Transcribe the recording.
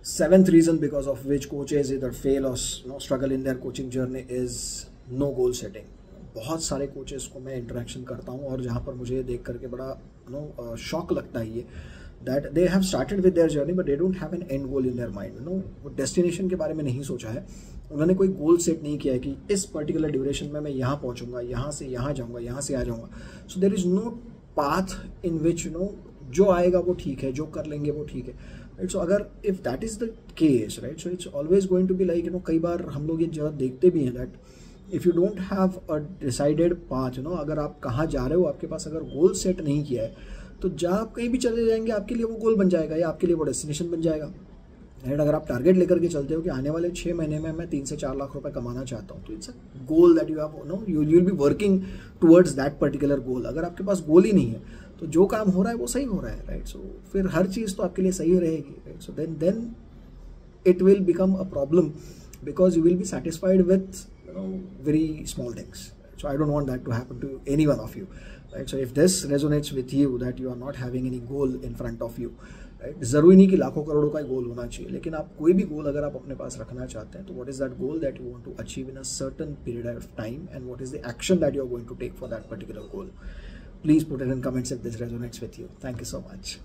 Seventh reason because of which coaches either fail or struggle in their coaching journey is no goal setting. बहुत सारे coaches को मैं interaction करता हूँ और जहाँ पर मुझे ये देख करके बड़ा शॉक लगता है ये, that they have started with their journey but they don't have an and goal in their mind. वो डेस्टिनेशन के बारे में नहीं सोचा है, उन्होंने कोई गोल सेट नहीं किया है कि इस पर्टिकुलर ड्यूरेशन में मैं यहाँ पहुँचूंगा, यहाँ से यहाँ जाऊँगा, यहाँ से आ जाऊँगा. So there is no path in which जो आएगा वो ठीक है, जो कर लेंगे वो ठीक है, राइट. सो अगर if that is the case, right, so it's always going to be like कई बार हम लोग ये जगह देखते भी हैं that if you don't have a decided path, अगर आप कहाँ जा रहे हो, आपके पास अगर गोल सेट नहीं किया है, तो जहाँ आप कहीं भी चले जाएंगे आपके लिए वो गोल बन जाएगा या आपके लिए वो डेस्टिनेशन बन जाएगा, राइट. अगर आप टारगेट लेकर के चलते हो कि आने वाले 6 महीने में मैं 3 से 4 लाख रुपए कमाना चाहता हूँ, तो it's a goal that you have, you will be working towards that particular goal. अगर आपके पास गोल ही नहीं है तो जो काम हो रहा है वो सही हो रहा है, राइट. सो फिर हर चीज़ तो आपके लिए सही रहेगी, right. So then it will become a problem because you will be satisfied with very small things. So I don't want that to happen to any one of you, right. So if this resonates with you that you are not having any goal in front of you, right, जरूरी नहीं कि लाखों करोड़ों का गोल होना चाहिए, लेकिन आप कोई भी गोल अगर आप अपने पास रखना चाहते हैं तो what is that goal that you want to achieve in a certain period of time and what is the action that you are going to take for that particular goal. Please put it in comments if this resonates with you. Thank you so much.